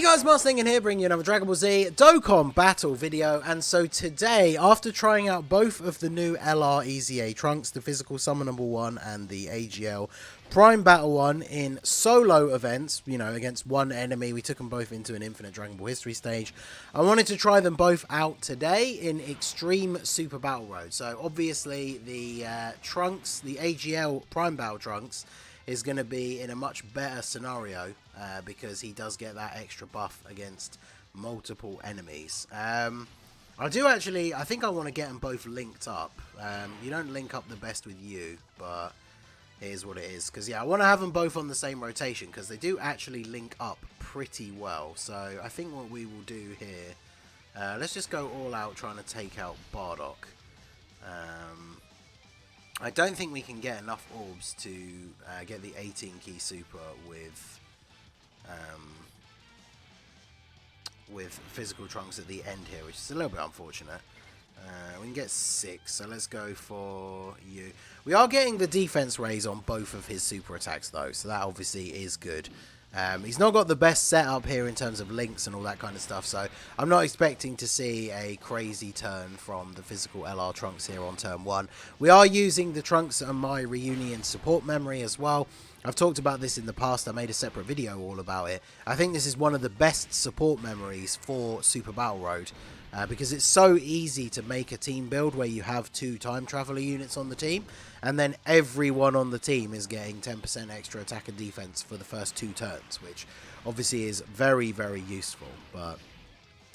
Hey guys, Marsling here, bringing you another Dragon Ball Z Dokkan battle video. And so today, after trying out both of the new LR EZA Trunks, the Physical Summonable one and the AGL Prime Battle one in solo events, you know, against one enemy, we took them both into an Infinite Dragon Ball History stage. I wanted to try them both out today in Extreme Super Battle Road. So obviously the Trunks, the AGL Prime Battle Trunks, is going to be in a much better scenario because he does get that extra buff against multiple enemies. I think I want to get them both linked up. You don't link up the best with you, but it is what it is. Because, yeah, I want to have them both on the same rotation because they do actually link up pretty well. So I think what we will do here, let's just go all out trying to take out Bardock. I don't think we can get enough orbs to get the 18 key super with physical Trunks at the end here, which is a little bit unfortunate. We can get 6, so let's go for you. We are getting the defense raise on both of his super attacks though, so that obviously is good. He's not got the best setup here in terms of links and all that kind of stuff, so I'm not expecting to see a crazy turn from the physical LR Trunks here on turn 1. We are using the Trunks and my reunion support memory as well. I've talked about this in the past. I made a separate video all about it. I think this is one of the best support memories for Super Battle Road because it's so easy to make a team build where you have 2 time traveler units on the team and then everyone on the team is getting 10% extra attack and defense for the first 2 turns, which obviously is very, very useful. But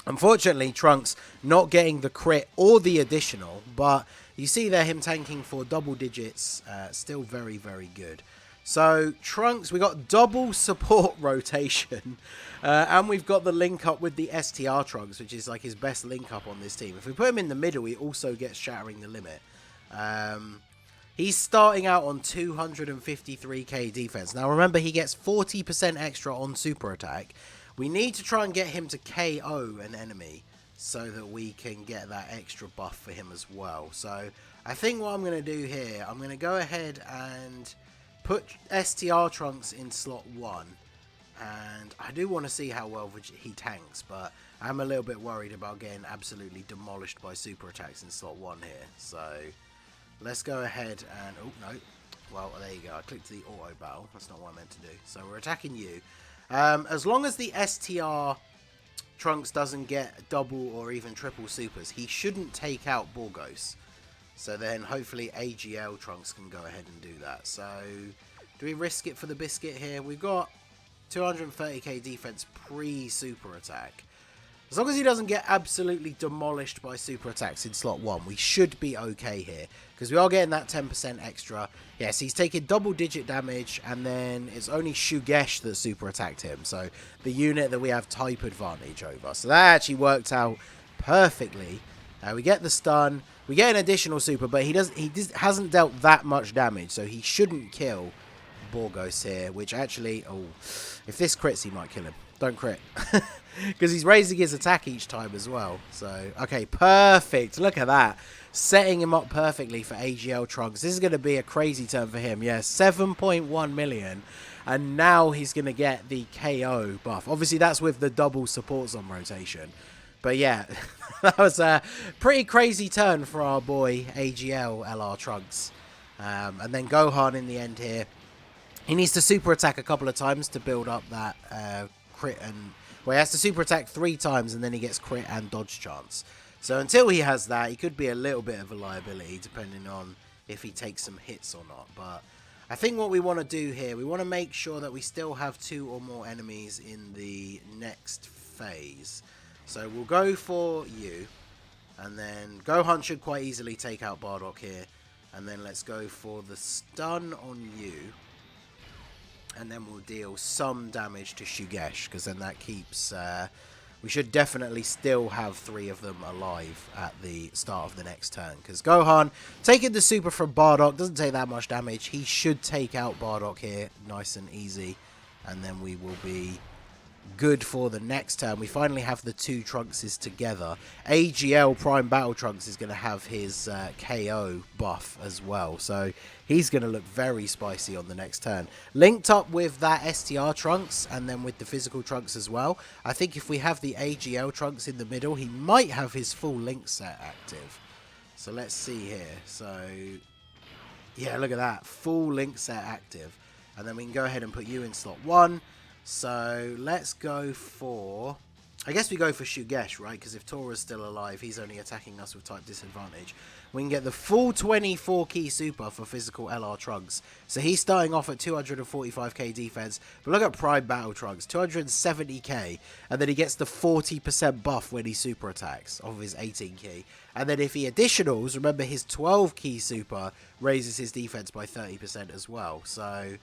unfortunately, Trunks not getting the crit or the additional, but you see there him tanking for double digits, still very, very good. So, Trunks, we got double support rotation, and we've got the link up with the STR Trunks, which is like his best link up on this team. If we put him in the middle, he also gets Shattering the Limit. He's starting out on 253k defense. Now, remember, he gets 40% extra on super attack. We need to try and get him to KO an enemy so that we can get that extra buff for him as well. So, I think what I'm going to do here, I'm going to go ahead and put STR Trunks in slot 1, and I do want to see how well he tanks, but I'm a little bit worried about getting absolutely demolished by super attacks in slot 1 here. So let's go ahead and, oh no, well there you go, I clicked the auto battle, that's not what I meant to do. So we're attacking you. As long as the STR Trunks doesn't get double or even triple supers, he shouldn't take out Borgos. So then hopefully AGL Trunks can go ahead and do that. So do we risk it for the biscuit here? We've got 230k defense pre-super attack. As long as he doesn't get absolutely demolished by super attacks in slot 1, we should be okay here. Because we are getting that 10% extra. Yes, he's taking double digit damage, and then it's only Shugesh that super attacked him. So the unit that we have type advantage over. So that actually worked out perfectly. We get the stun. We get an additional super, but he hasn't dealt that much damage, so he shouldn't kill Borgos here, which actually, oh, if this crits, he might kill him. Don't crit. Because he's raising his attack each time as well. So, okay, perfect. Look at that. Setting him up perfectly for AGL Trunks. This is going to be a crazy turn for him. Yeah, 7.1 million. And now he's going to get the KO buff. Obviously, that's with the double supports on rotation. But yeah, that was a pretty crazy turn for our boy AGL LR Trunks. And then Gohan in the end here. He needs to super attack a couple of times to build up that crit and... Well, he has to super attack 3 times and then he gets crit and dodge chance. So until he has that, he could be a little bit of a liability depending on if he takes some hits or not. But I think what we want to do here, we want to make sure that we still have 2 or more enemies in the next phase. So we'll go for you, and then Gohan should quite easily take out Bardock here, and then let's go for the stun on you, and then we'll deal some damage to Shugesh, because then that keeps, we should definitely still have 3 of them alive at the start of the next turn, because Gohan, taking the super from Bardock, doesn't take that much damage. He should take out Bardock here, nice and easy, and then we will be good for the next turn. We finally have the two Trunkses together. AGL Prime Battle Trunks is going to have his KO buff as well, so he's going to look very spicy on the next turn. Linked up with that STR Trunks and then with the physical Trunks as well. I think if we have the AGL Trunks in the middle, he might have his full link set active. So let's see here. So yeah, look at that, full link set active. And then we can go ahead and put you in slot 1. So let's go for, I guess we go for Shugesh, right? Because if Tora's still alive, he's only attacking us with type disadvantage. We can get the full 24 key super for physical LR Trunks. So he's starting off at 245k defense. But look at Prime Battle Trunks, 270k. And then he gets the 40% buff when he super attacks off of his 18 key. And then if he additionals, remember his 12 key super raises his defense by 30% as well. So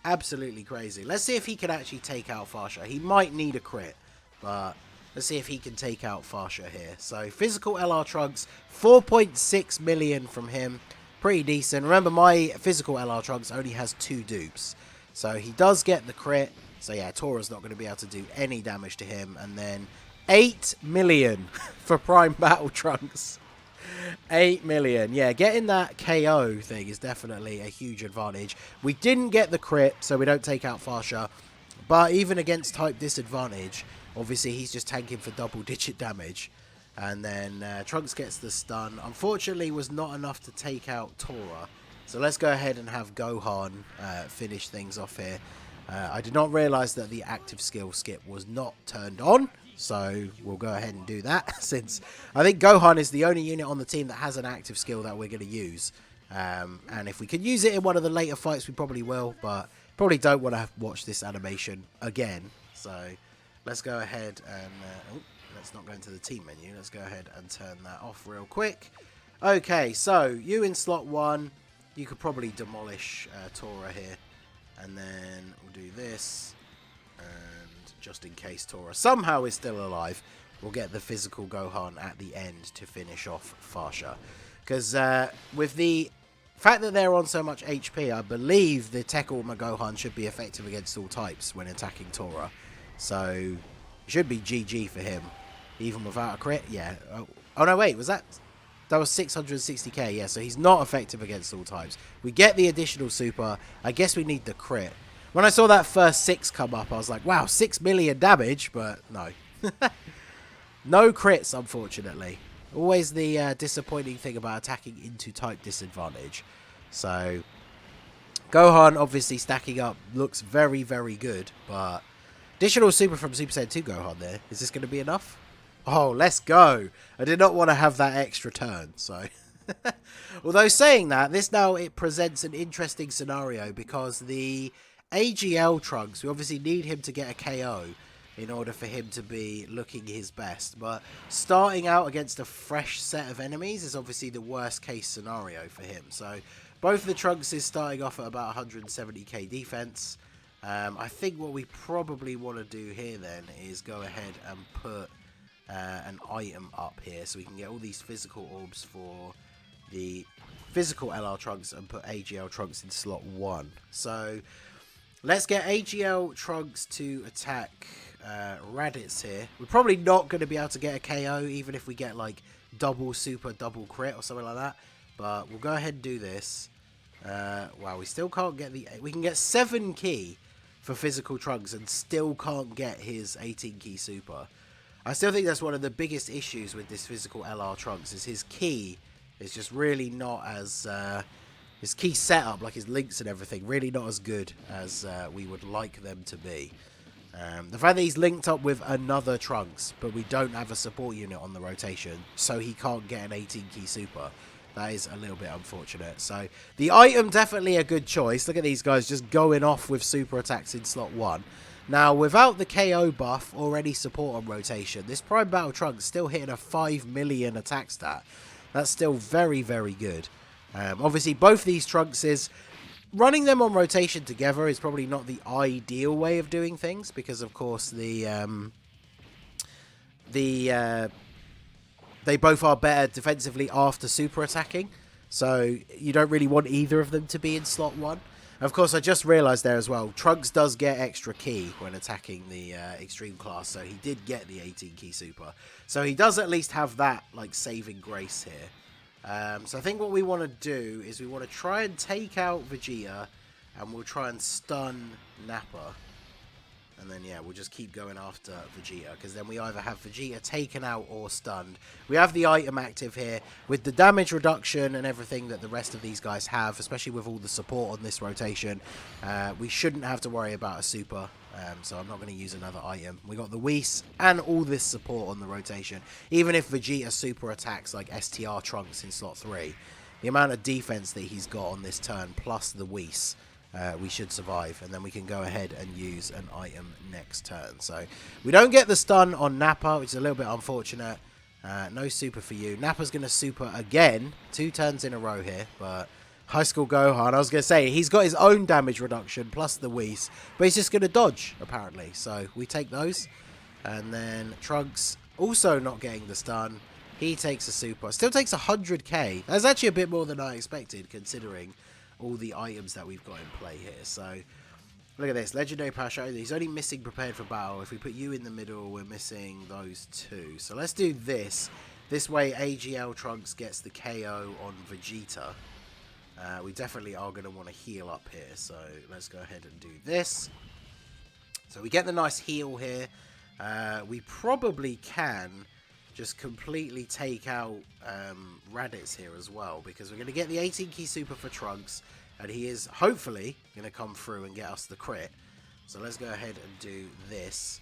absolutely crazy. Let's see if he can actually take out Farsha. He might need a crit, but let's see if he can take out Farsha here. So physical LR Trunks, 4.6 million from him. Pretty decent. Remember, my physical LR Trunks only has 2 dupes. So he does get the crit. So yeah, Tora's not going to be able to do any damage to him. And then 8 million for Prime Battle Trunks. 8 million. Yeah, getting that KO thing is definitely a huge advantage. We didn't get the crit, so we don't take out Farsha. But even against type disadvantage, obviously he's just tanking for double-digit damage. And then Trunks gets the stun. Unfortunately, was not enough to take out Tora. So let's go ahead and have Gohan finish things off here. I did not realize that the active skill skip was not turned on. So we'll go ahead and do that, since I think Gohan is the only unit on the team that has an active skill that we're going to use. And if we can use it in one of the later fights, we probably will, but probably don't want to watch this animation again. So let's go ahead and let's not go into the team menu. Let's go ahead and turn that off real quick. Okay, so you in slot 1, you could probably demolish Tora here, and then we'll do this. Just in case Tora somehow is still alive, we'll get the physical Gohan at the end to finish off Farsha. Because with the fact that they're on so much HP, I believe the Tech Armor Gohan should be effective against all types when attacking Tora. So it should be GG for him, even without a crit. Yeah. Oh no, wait, that was 660k. Yeah, so he's not effective against all types. We get the additional super. I guess we need the crit. When I saw that first 6 come up, I was like, wow, 6 million damage, but no. No crits, unfortunately. Always the disappointing thing about attacking into type disadvantage. So, Gohan obviously stacking up looks very, very good, but additional super from Super Saiyan 2 Gohan there. Is this going to be enough? Oh, let's go. I did not want to have that extra turn, so... Although saying that, it presents an interesting scenario, because the AGL Trunks, we obviously need him to get a KO in order for him to be looking his best. But starting out against a fresh set of enemies is obviously the worst case scenario for him. So both of the Trunks is starting off at about 170k defense. I think what we probably want to do here then is go ahead and put an item up here, so we can get all these physical orbs for the physical LR Trunks and put AGL Trunks in slot 1. So let's get AGL Trunks to attack Raditz here. We're probably not going to be able to get a KO, even if we get like double super, double crit or something like that. But we'll go ahead and do this. Wow, we still can't get the... We can get 7 key for physical Trunks and still can't get his 18 key super. I still think that's one of the biggest issues with this physical LR Trunks, is his key is just really not as... his key setup, like his links and everything, really not as good as we would like them to be. The fact that he's linked up with another Trunks, but we don't have a support unit on the rotation, so he can't get an 18 key super. That is a little bit unfortunate. So the item, definitely a good choice. Look at these guys just going off with super attacks in slot 1. Now, without the KO buff or any support on rotation, this Prime Battle Trunks still hitting a 5 million attack stat. That's still very, very good. Obviously, both these Trunkses, running them on rotation together is probably not the ideal way of doing things, because, of course, they both are better defensively after super attacking. So you don't really want either of them to be in slot 1. Of course, I just realised there as well, Trunks does get extra key when attacking the extreme class, so he did get the 18 key super. So he does at least have that, like, saving grace here. So I think what we want to do is we want to try and take out Vegeta, and we'll try and stun Nappa. And then, yeah, we'll just keep going after Vegeta, because then we either have Vegeta taken out or stunned. We have the item active here. With the damage reduction and everything that the rest of these guys have, especially with all the support on this rotation, we shouldn't have to worry about a super. So I'm not going to use another item. We got the Whis and all this support on the rotation. Even if Vegeta super attacks like STR Trunks in slot 3, the amount of defense that he's got on this turn, plus the Whis, we should survive, and then we can go ahead and use an item next turn. So we don't get the stun on Nappa, which is a little bit unfortunate. No super for you. Nappa's going to super again, 2 turns in a row here, but High School Gohan, I was going to say, he's got his own damage reduction plus the Whis, but he's just going to dodge, apparently. So we take those, and then Trunks also not getting the stun. He takes a super. Still takes 100k. That's actually a bit more than I expected, considering all the items that we've got in play here. So look at this, legendary power shot. He's only missing prepared for battle. If we put you in the middle, we're missing those 2. So let's do this way. AGL Trunks gets the KO on Vegeta. We definitely are going to want to heal up here, so let's go ahead and do this. So we get the nice heal here. We probably can just completely take out Raditz here as well, because we're going to get the 18 key super for Trunks, and he is hopefully going to come through and get us the crit. So let's go ahead and do this.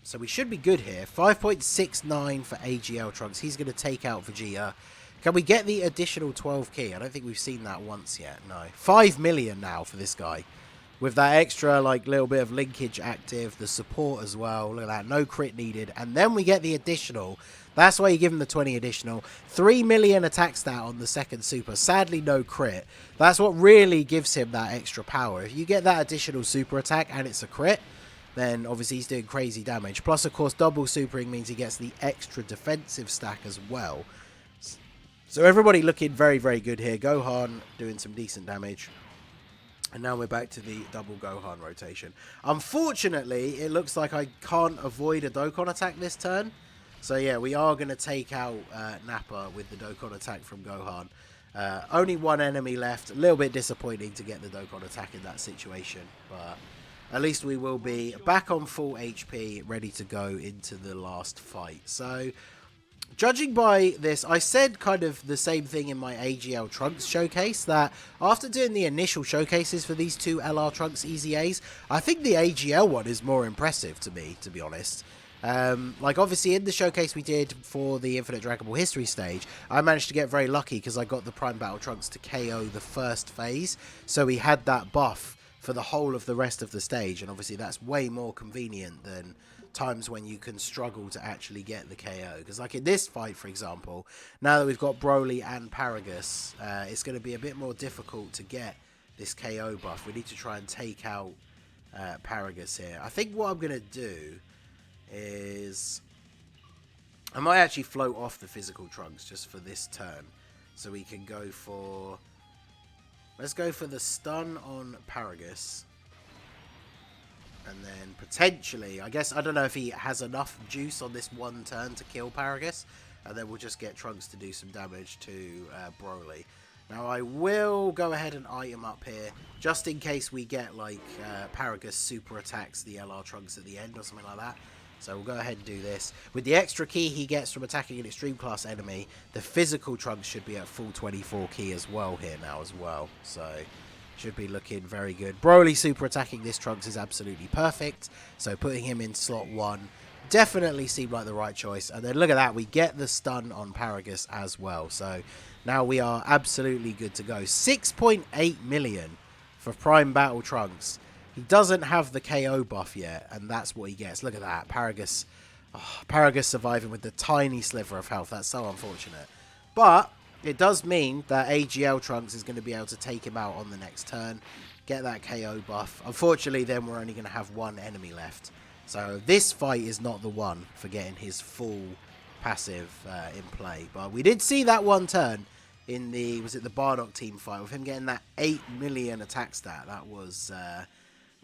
So we should be good here. 5.69 for AGL Trunks. He's going to take out Vegeta. Can we get the additional 12 key? I don't think we've seen that once yet. No. 5 million now for this guy. With that extra, like, little bit of linkage active, the support as well. Look at that, no crit needed. And then we get the additional. That's why you give him the 20 additional. 3 million attack stat on the second super. Sadly, no crit. That's what really gives him that extra power. If you get that additional super attack and it's a crit, then obviously he's doing crazy damage. Plus, of course, double supering means he gets the extra defensive stack as well. So everybody looking very, very good here. Gohan doing some decent damage. And now we're back to the double Gohan rotation. Unfortunately, it looks like I can't avoid a Dokkan attack this turn. So yeah, we are going to take out Nappa with the Dokkan attack from Gohan. Only 1 enemy left. A little bit disappointing to get the Dokkan attack in that situation. But at least we will be back on full HP, ready to go into the last fight. So judging by this, I said kind of the same thing in my AGL Trunks showcase, that after doing the initial showcases for these 2 LR Trunks EZAs, I think the AGL one is more impressive to me, to be honest. Like, obviously, in the showcase we did for the Infinite Dragon Ball History stage, I managed to get very lucky because I got the Prime Battle Trunks to KO the first phase, so he had that buff for the whole of the rest of the stage, and obviously that's way more convenient than times when you can struggle to actually get the KO. Because like in this fight, for example, now that we've got Broly and Paragus, it's going to be a bit more difficult to get this KO buff. We need to try and take out Paragus here. I think what I'm going to do is I might actually float off the physical Trunks just for this turn, so we can go for, let's go for the stun on Paragus. And then potentially, I guess, I don't know if he has enough juice on this one turn to kill Paragus. And then we'll just get Trunks to do some damage to Broly. Now, I will go ahead and item up here, just in case we get, like, Paragus super attacks the LR Trunks at the end or something like that. So we'll go ahead and do this. With the extra key he gets from attacking an extreme class enemy, the physical Trunks should be at full 24 key as well here now as well. So should be looking very good. Broly super attacking this Trunks is absolutely perfect. So putting him in slot 1 definitely seemed like the right choice. And then look at that, we get the stun on Paragus as well. So now we are absolutely good to go. 6.8 million for Prime Battle Trunks. He doesn't have the KO buff yet, and that's what he gets. Look at that, Paragus. Oh, Paragus surviving with the tiny sliver of health. That's so unfortunate. But it does mean that AGL Trunks is going to be able to take him out on the next turn, get that KO buff. Unfortunately, then we're only going to have 1 enemy left. So this fight is not the one for getting his full passive in play. But we did see that one turn in the, was it the Bardock team fight, with him getting that 8 million attack stat. That was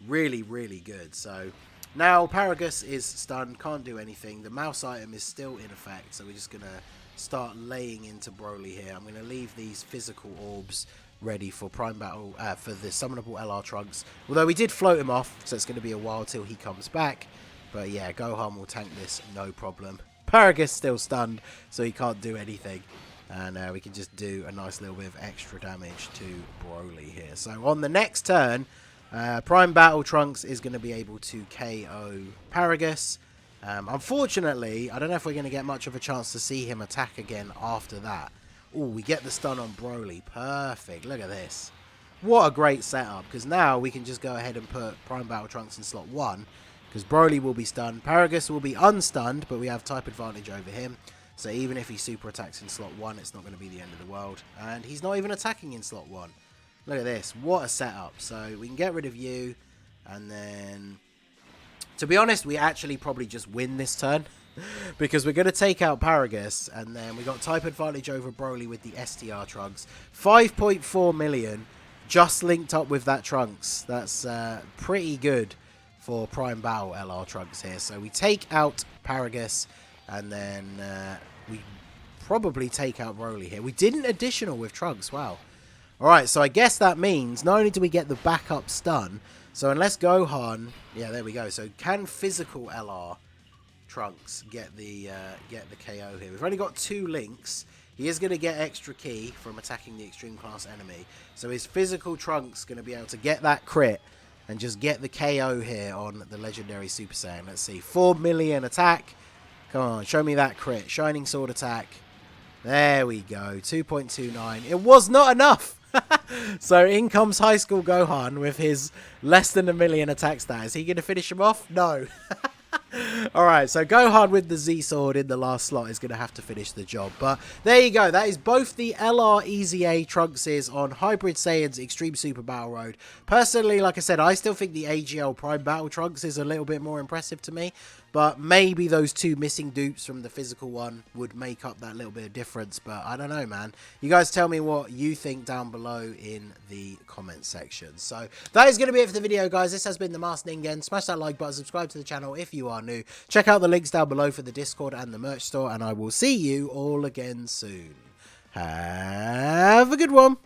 really, really good. So now Paragus is stunned, can't do anything. The mouse item is still in effect, so we're just going to start laying into Broly here. I'm going to leave these physical orbs ready for Prime Battle, for the summonable LR Trunks. Although we did float him off, so it's going to be a while till he comes back. But yeah, Gohan will tank this, no problem. Paragus still stunned, so he can't do anything. And we can just do a nice little bit of extra damage to Broly here. So on the next turn, Prime Battle Trunks is going to be able to KO Paragus. Unfortunately, I don't know if we're going to get much of a chance to see him attack again after that. Oh, we get the stun on Broly. Perfect. Look at this. What a great setup. Because now we can just go ahead and put Prime Battle Trunks in slot 1. Because Broly will be stunned. Paragus will be unstunned, but we have type advantage over him. So even if he super attacks in slot 1, it's not going to be the end of the world. And he's not even attacking in slot 1. Look at this. What a setup. So we can get rid of you. And then, to be honest, we actually probably just win this turn. Because we're going to take out Paragus, and then we got type advantage over Broly with the STR Trunks. 5.4 million just linked up with that Trunks. That's pretty good for Prime Battle LR Trunks here. So we take out Paragus, and then we probably take out Broly here. We did an additional with Trunks. Wow. Alright, so I guess that means not only do we get the backup stun, so unless Gohan... Yeah, there we go. So can physical LR Trunks get the KO here? We've only got 2 links. He is going to get extra ki from attacking the extreme class enemy. So his physical Trunks going to be able to get that crit and just get the KO here on the legendary Super Saiyan. Let's see. 4 million attack. Come on, show me that crit. Shining Sword attack. There we go. 2.29. It was not enough. So in comes High School Gohan with his less than a million attack stat. Is he going to finish him off? No. Alright, so Gohan with the Z-Sword in the last slot is going to have to finish the job. But there you go. That is both the LR EZA Trunkses on Hybrid Saiyan's Extreme Super Battle Road. Personally, like I said, I still think the AGL Prime Battle Trunks is a little bit more impressive to me. But maybe those 2 missing dupes from the physical one would make up that little bit of difference. But I don't know, man. You guys tell me what you think down below in the comment section. So that is going to be it for the video, guys. This has been the Masked Ningen. Smash that like button, subscribe to the channel if you are new. Check out the links down below for the Discord and the merch store. And I will see you all again soon. Have a good one.